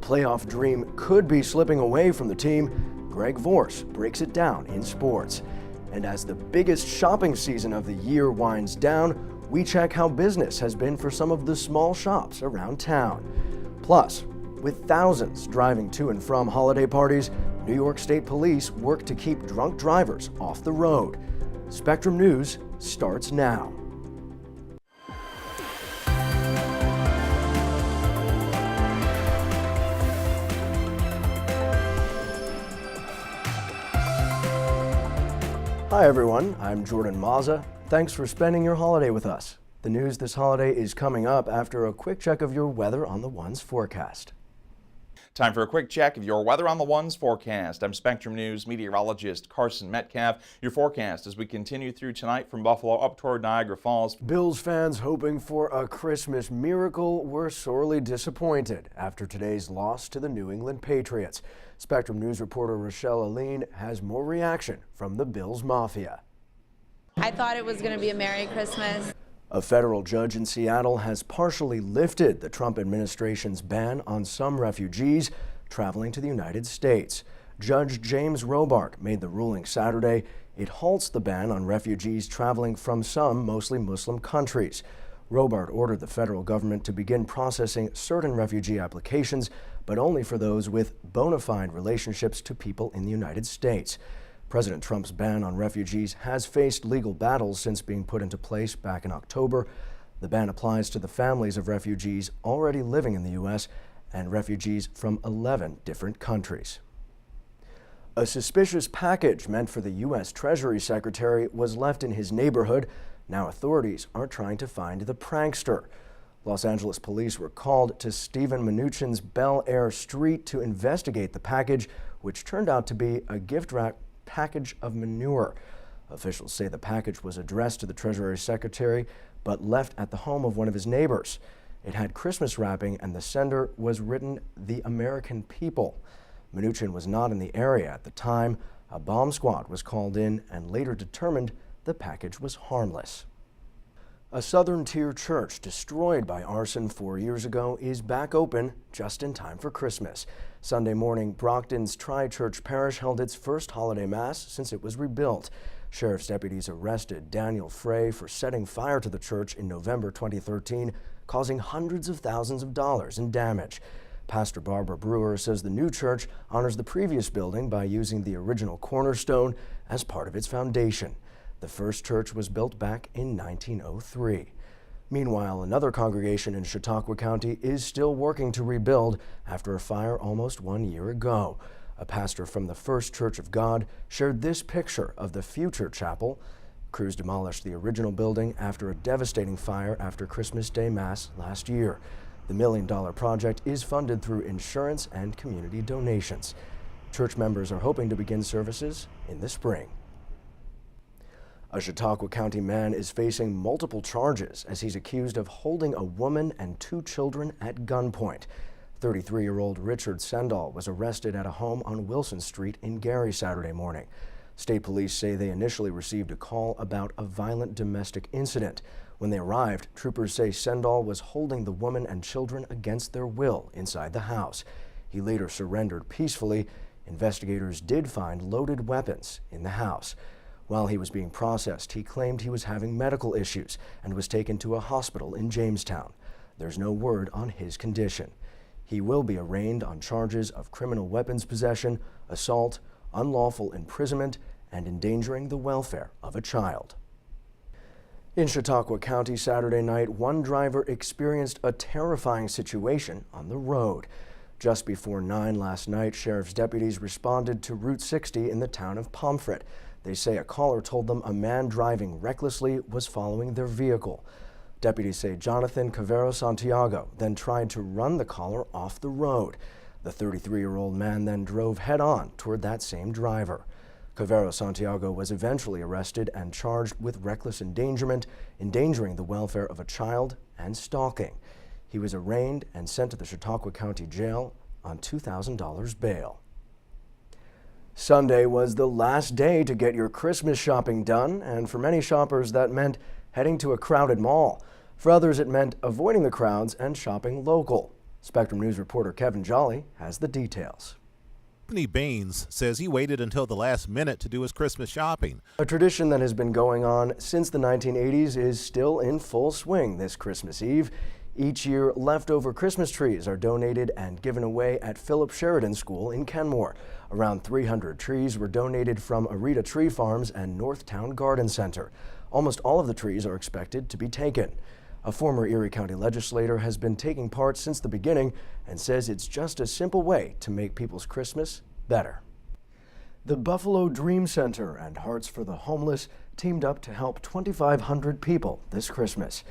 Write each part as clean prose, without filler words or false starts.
Playoff dream could be slipping away from the team. Greg Vorse breaks it down in sports. And as the biggest shopping season of the year winds down, we check how business has been for some of the small shops around town. Plus, with thousands driving to and from holiday parties, New York State Police work to keep drunk drivers off the road. Spectrum News starts now. Hi everyone, I'm Jordan Mazza. Thanks for spending your holiday with us. The news this holiday is coming up after a quick check of your Weather on the Ones forecast. Time for a quick check of your Weather on the Ones forecast. I'm Spectrum News meteorologist Carson Metcalf. Your forecast as we continue through tonight from Buffalo up toward Niagara Falls. Bills fans hoping for a Christmas miracle were sorely disappointed after today's loss to the New England Patriots. Spectrum News reporter Rochelle Aline has more reaction from the Bills Mafia. I thought it was going to be a Merry Christmas. A federal judge in Seattle has partially lifted the Trump administration's ban on some refugees traveling to the United States. Judge James Robart made the ruling Saturday. It halts the ban on refugees traveling from some mostly Muslim countries. Robart ordered the federal government to begin processing certain refugee applications, but only for those with bona fide relationships to people in the United States. President Trump's ban on refugees has faced legal battles since being put into place back in October. The ban applies to the families of refugees already living in the U.S. and refugees from 11 different countries. A suspicious package meant for the U.S. Treasury Secretary was left in his neighborhood. Now authorities are trying to find the prankster. Los Angeles police were called to Steven Mnuchin's Bel Air Street to investigate the package, which turned out to be a gift-wrapped package of manure. Officials say the package was addressed to the Treasury Secretary but left at the home of one of his neighbors. It had Christmas wrapping and the sender was written "The American People." Mnuchin was not in the area at the time. A bomb squad was called in and later determined the package was harmless. A Southern Tier church destroyed by arson 4 years ago is back open just in time for Christmas. Sunday morning, Brockton's Tri-Church Parish held its first holiday mass since it was rebuilt. Sheriff's deputies arrested Daniel Frey for setting fire to the church in November 2013, causing hundreds of thousands of dollars in damage. Pastor Barbara Brewer says the new church honors the previous building by using the original cornerstone as part of its foundation. The first church was built back in 1903. Meanwhile, another congregation in Chautauqua County is still working to rebuild after a fire almost 1 year ago. A pastor from the First Church of God shared this picture of the future chapel. Crews demolished the original building after a devastating fire after Christmas Day Mass last year. The $1 million project is funded through insurance and community donations. Church members are hoping to begin services in the spring. A Chautauqua County man is facing multiple charges as he's accused of holding a woman and 2 children at gunpoint. 33-year-old Richard Sendall was arrested at a home on Wilson Street in Gary Saturday morning. State police say they initially received a call about a violent domestic incident. When they arrived, troopers say Sendall was holding the woman and children against their will inside the house. He later surrendered peacefully. Investigators did find loaded weapons in the house. While he was being processed, he claimed he was having medical issues and was taken to a hospital in Jamestown. There's no word on his condition. He will be arraigned on charges of criminal weapons possession, assault, unlawful imprisonment, and endangering the welfare of a child. In Chautauqua County Saturday night, one driver experienced a terrifying situation on the road. Just before 9 last night, sheriff's deputies responded to Route 60 in the town of Pomfret. They say a caller told them a man driving recklessly was following their vehicle. Deputies say Jonathan Cavero Santiago then tried to run the caller off the road. The 33-year-old man then drove head-on toward that same driver. Cavero Santiago was eventually arrested and charged with reckless endangerment, endangering the welfare of a child, and stalking. He was arraigned and sent to the Chautauqua County Jail on $2,000 bail. Sunday was the last day to get your Christmas shopping done, and for many shoppers that meant heading to a crowded mall. For others, it meant avoiding the crowds and shopping local. Spectrum News reporter Kevin Jolly has the details. Anthony Baines says he waited until the last minute to do his Christmas shopping. A tradition that has been going on since the 1980s is still in full swing this Christmas Eve. Each year, leftover Christmas trees are donated and given away at Philip Sheridan School in Kenmore. Around 300 trees were donated from Arita Tree Farms and Northtown Garden Center. Almost all of the trees are expected to be taken. A former Erie County legislator has been taking part since the beginning and says it's just a simple way to make people's Christmas better. The Buffalo Dream Center and Hearts for the Homeless teamed up to help 2,500 people this Christmas.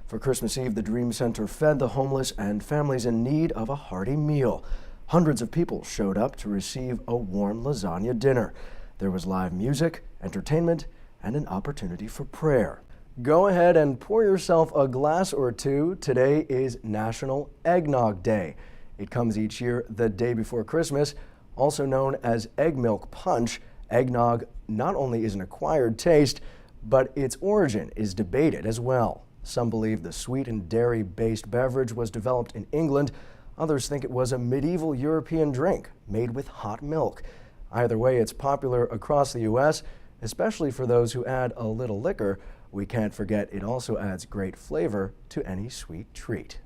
For Christmas Eve, the Dream Center fed the homeless and families in need of a hearty meal. Hundreds of people showed up to receive a warm lasagna dinner. There was live music, entertainment, and an opportunity for prayer. Go ahead and pour yourself a glass or two. Today is National Eggnog Day. It comes each year the day before Christmas, also known as egg milk punch. Eggnog not only is an acquired taste, but its origin is debated as well. Some believe the sweet and dairy-based beverage was developed in England. Others think it was a medieval European drink made with hot milk. Either way, it's popular across the U.S., especially for those who add a little liquor. We can't forget it also adds great flavor to any sweet treat.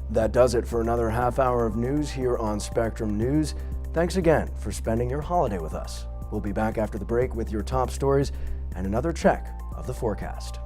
That does it for another half hour of news here on Spectrum News. Thanks again for spending your holiday with us. We'll be back after the break with your top stories and another check of the forecast.